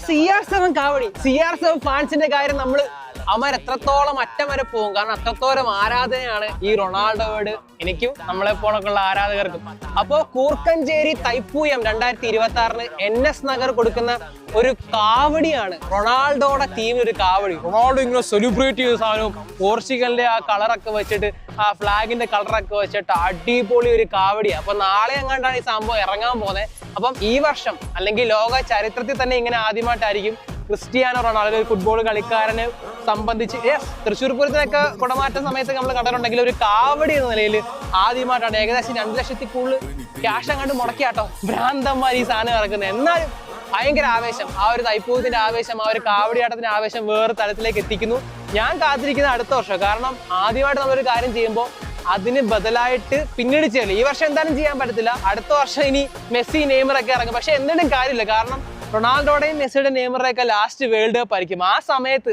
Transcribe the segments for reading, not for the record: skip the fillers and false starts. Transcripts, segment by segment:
CR7 കാവടി. CR7 ഫാൻസിന്റെ കാര്യം അവന്മാർ എത്രത്തോളം അറ്റം വരെ പോകും. കാരണം അത്രത്തോളം ആരാധനയാണ് ഈ റൊണാൾഡോയോട് എനിക്കും നമ്മളെ പോണക്കുള്ള ആരാധകർക്കും. അപ്പോ കൂർക്കഞ്ചേരി തൈപ്പൂയം 2026 NS നഗർ കൊടുക്കുന്ന ഒരു കാവടിയാണ് റൊണാൾഡോയുടെ ടീമിന് ഒരു കാവടി. റൊണാൾഡോ ഇങ്ങനെ സെലിബ്രേറ്റ് ചെയ്ത സാധനവും പോർച്ചുഗലിന്റെ ആ കളറൊക്കെ വെച്ചിട്ട് ആ ഫ്ലാഗിന്റെ കളറൊക്കെ വെച്ചിട്ട് അടിപൊളി ഒരു കാവടിയാണ്. അപ്പൊ നാളെ എങ്ങാണ്ടാണ് ഈ സംഭവം ഇറങ്ങാൻ പോകുന്നത്. അപ്പം ഈ വർഷം അല്ലെങ്കിൽ ലോക ചരിത്രത്തിൽ തന്നെ ഇങ്ങനെ ആദ്യമായിട്ടായിരിക്കും ക്രിസ്ത്യാനോ റൊണാൾഡോ ഒരു ഫുട്ബോൾ കളിക്കാരനെ സംബന്ധിച്ച് തൃശ്ശൂർ പൂരത്തിനൊക്കെ കുടമാറ്റ സമയത്ത് നമ്മൾ കണ്ടിട്ടുണ്ടെങ്കിൽ ഒരു കാവടി എന്ന നിലയിൽ ആദ്യമായിട്ടാണ് ഏകദേശം 2 ലക്ഷത്തിൽ കൂടുതൽ ക്യാഷ് അങ്ങോട്ട് മുടക്കിയാട്ടോ ഭ്രാന്തന്മാർ ഈ സാധനം ഇറക്കുന്നത്. എന്നാലും ഭയങ്കര ആവേശം, ആ ഒരു തൈപ്പൂയത്തിന്റെ ആവേശം, ആ ഒരു കാവടിയാട്ടത്തിന്റെ ആവേശം വേറെ തലത്തിലേക്ക് എത്തിക്കുന്നു. ഞാൻ കാത്തിരിക്കുന്നത് അടുത്ത വർഷം. കാരണം ആദ്യമായിട്ട് നമ്മളൊരു കാര്യം ചെയ്യുമ്പോൾ അതിന് ബദലായിട്ട് പിന്നീട് ചെയ്യല്. ഈ വർഷം എന്തായാലും ചെയ്യാൻ പറ്റത്തില്ല. അടുത്ത വർഷം ഇനി മെസ്സി നെയ്മർ ഒക്കെ ഇറങ്ങും. പക്ഷെ എന്തിനും കാര്യമില്ല. കാരണം റൊണാൾഡോയുടെയും മെസ്സിയുടെയും നെയ്മറുടെയൊക്കെ ലാസ്റ്റ് വേൾഡ് കപ്പ് ആയിരിക്കും. ആ സമയത്ത്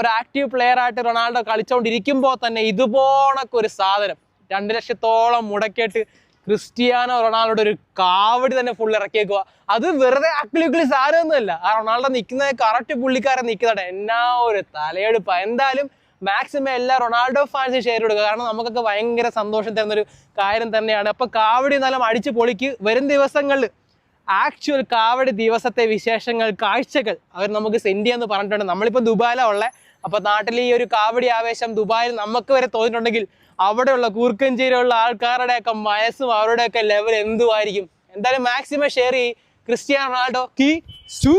ഒരു ആക്റ്റീവ് പ്ലെയർ ആയിട്ട് റൊണാൾഡോ കളിച്ചുകൊണ്ടിരിക്കുമ്പോൾ തന്നെ ഇതുപോണൊക്കെ ഒരു സാധനം 2 ലക്ഷത്തോളം മുടക്കിയിട്ട് ക്രിസ്ത്യാനോ റൊണാൾഡോയുടെ ഒരു കാവടി തന്നെ ഫുൾ ഇറക്കിയേക്കുക. അത് വെറുതെ അക്കിളിക്കുളി സാധനമൊന്നുമല്ല. ആ റൊണാൾഡോ നിൽക്കുന്നത് കറക്റ്റ് പുള്ളിക്കാരൻ നിൽക്കുന്നുണ്ട്. എന്നാ ഒരു തലയെടുപ്പ. എന്തായാലും മാക്സിമം എല്ലാ റൊണാൾഡോ ഫാൻസും ഷെയർ കൊടുക്കുക. കാരണം നമുക്കൊക്കെ ഭയങ്കര സന്തോഷം തരുന്നൊരു കാര്യം തന്നെയാണ്. അപ്പൊ കാവടി എന്നാലും അടിച്ചു പൊളിക്ക്. വരും ദിവസങ്ങളിൽ ആക്ച്വൽ കാവടി ദിവസത്തെ വിശേഷങ്ങൾ, കാഴ്ചകൾ അവർ നമുക്ക് സെൻഡ് ചെയ്യാന്ന് പറഞ്ഞിട്ടുണ്ട്. നമ്മളിപ്പോ ദുബായിലാണ് ഉള്ളത്. അപ്പൊ നാട്ടിൽ ഈ ഒരു കാവടി ആവേശം ദുബായിൽ നമുക്ക് വരെ തോന്നിയിട്ടുണ്ടെങ്കിൽ അവിടെയുള്ള കൂർക്കഞ്ചേരിയുള്ള ആൾക്കാരുടെയൊക്കെ മനസ്സും അവരുടെയൊക്കെ ലെവൽ എന്തുമായിരിക്കും. എന്തായാലും മാക്സിമം ഷെയർ ചെയ്യും. ക്രിസ്ത്യാനോ റൊണാൾഡോ കീ സൂ.